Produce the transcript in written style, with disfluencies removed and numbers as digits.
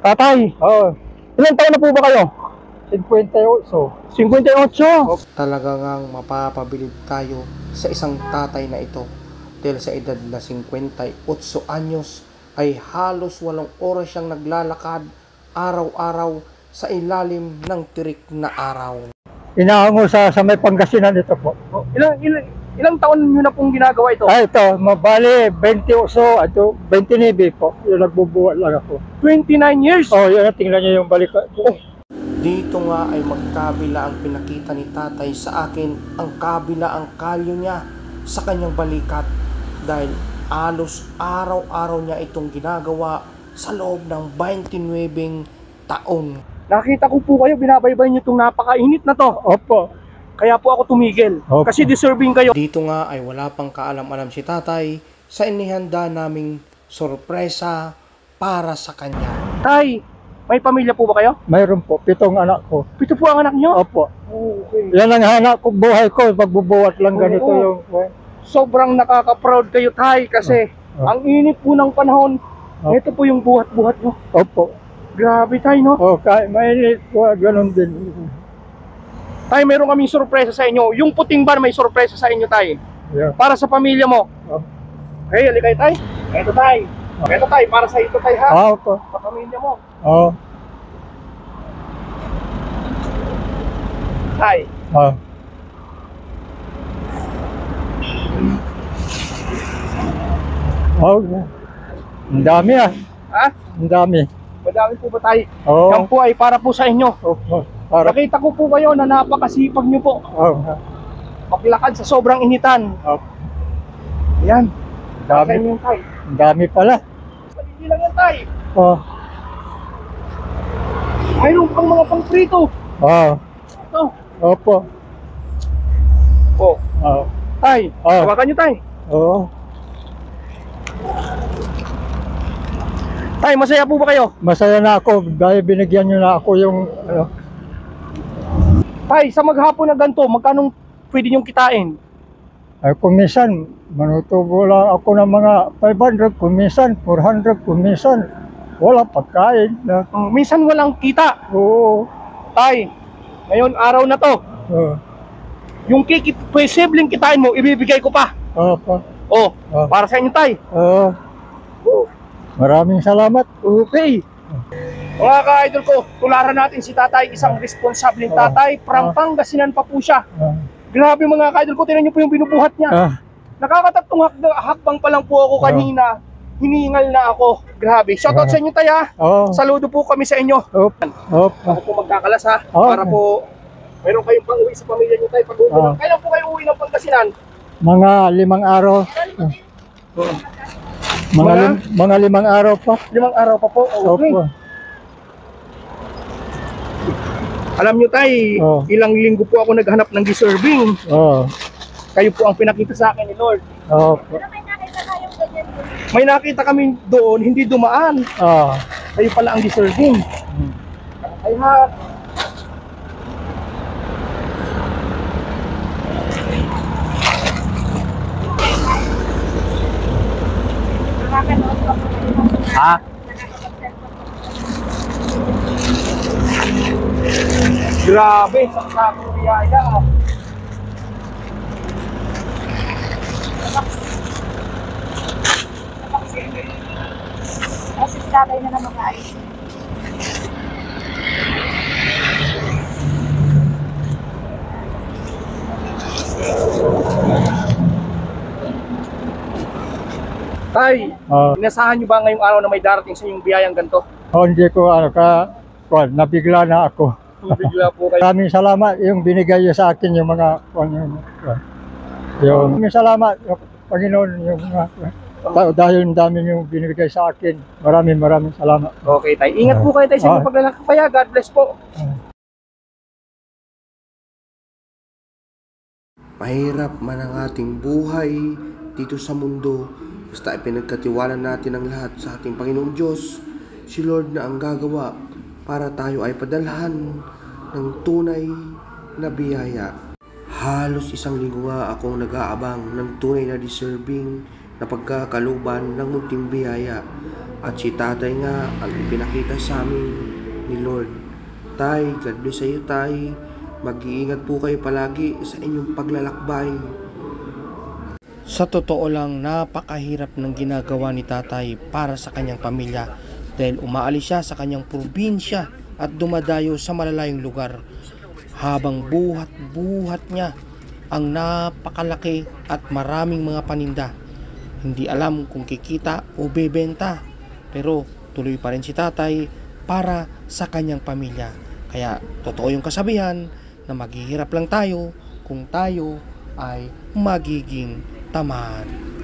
Tatay, ilang taon na po ba kayo? 58. 58. Talaga ngang mapapabilib tayo sa isang tatay na ito dahil sa edad na 58 anyos ay halos 8 oras siyang naglalakad araw-araw sa ilalim ng tirik na araw. Inaango sa may Pangasinan ito po. Ilang taon nyo na pong ginagawa ito? Ay, ito, mabali, 28, ito, 29 po. Yung nagbubuhat lang ako. 29 years? Yun, tingnan niyo yung balik. Dito nga ay magkabila ang pinakita ni tatay sa akin, ang kabila ang kalyo niya sa kanyang balikat dahil alos araw-araw niya itong ginagawa sa loob ng 29 taon. Nakita ko po kayo, binabaybay nyo itong napakainit na to. Opo. Kaya po ako tumigil. Opo. Kasi deserving kayo. Dito nga ay wala pang kaalam-alam si tatay sa inihanda naming sorpresa para sa kanya. Tay, may pamilya po ba kayo? Mayroon po, 7 anak ko. 7 po ang anak nyo? Opo. Okay. Yan ang hanap ko, buhay ko, pagbubuhat lang ganito yung... Sobrang nakaka-proud kayo, tay, kasi ang init po ng panahon. Ito po yung buhat-buhat nyo. Opo. Grabe, tay, no? Kahit mainit po, ganun din. Tay, meron kaming sorpresa sa inyo. Yung puting ban may sorpresa sa inyo, tay. Yeah. Para sa pamilya mo. Okay, halika kayo, tay. Ito, tay. Ito, tay, para sa ito, tay, ha? Opo. Sa pamilya mo. Tay. Ang dami Ha? Ang dami. Madami po ba, tay? Oo. Yan po ay para po sa inyo. Para. Nakita ko po kayo na napakasipag nyo po. Maglakad sa sobrang initan. Yan. Dami. Sa inyo, tay. Ang dami pala. Hindi lang yan, tay. Mayroon pang mga pang-prito. Ito. Opo. Tay, hawakan nyo, tay. Tay, masaya po ba kayo? Masaya na ako dahil binigyan nyo na ako yung Tay, sa maghapon na ganito, magkano pwede nyong kitain? kung minsan manutubo lang ako ng mga 500, kung minsan 400, kung minsan wala pagkain na. Minsan walang kita. Oo. Tay, ngayon araw na to, yung posibleng kitain mo, ibibigay ko pa. Opo. Para sa inyo, tay. Maraming salamat. Okay. Mga ka-idol ko, tularan natin si tatay, isang responsableng tatay, from Pangasinan pa po siya. Grabe mga ka-idol ko, tingnan niyo po yung binubuhat niya. Nakakatatlong hakbang pa lang po ako kanina, hiningal na ako. Grabe. Shoutout sa inyo, tay, ha. Saludo po kami sa inyo. Ako po magkakalas, ha, para po meron kayong pang-uwi sa pamilya niyo, tay. Kailan po kayo uwi ng Pangasinan? Mga 5 araw. Mga 5 araw pa. 5 araw pa po. Okay. Opo. Alam nyo, tay, ilang linggo po ako naghanap ng deserving. Kayo po ang pinakita sa akin ni Lord. Opo. May nakita kami doon, hindi dumaan. Kayo pala ang deserving. Ay ha. Grabe, sa biyaya. Kasi tatay na naman ayos. Tay, inasahan nyo ba ngayong araw na may darating sa inyong biyayang ganito? Hindi ko nabigla na ako. Bigla po kayo. Maraming salamat yung binigay niyo sa akin yung mga maraming salamat Panginoon yung dahil ang dami yung binigay sa akin. Maraming salamat. Okay, tay. Ingat po kayo, tay, sa inyong paglalakbay. God bless po. Mahirap man ang ating buhay dito sa mundo, basta ipinagkatiwala natin ang lahat sa ating Panginoong Diyos. Si Lord na ang gagawa para tayo ay padalhan ng tunay na biyaya. Halos 1 linggo nga akong nag-aabang ng tunay na deserving na pagkakaluban ng munting biyaya. At si tatay nga ang ipinakita sa amin ni Lord. Tay, God bless sa iyo, tay. Mag-iingat po kayo palagi sa inyong paglalakbay. Sa totoo lang, napakahirap ng ginagawa ni tatay para sa kanyang pamilya dahil umaalis siya sa kanyang probinsya at dumadayo sa malalayong lugar habang buhat niya ang napakalaki at maraming mga paninda. Hindi alam kung kikita o bebenta, pero tuloy pa rin si tatay para sa kanyang pamilya. Kaya totoo yung kasabihan na maghihirap lang tayo kung tayo ay magiging tamad.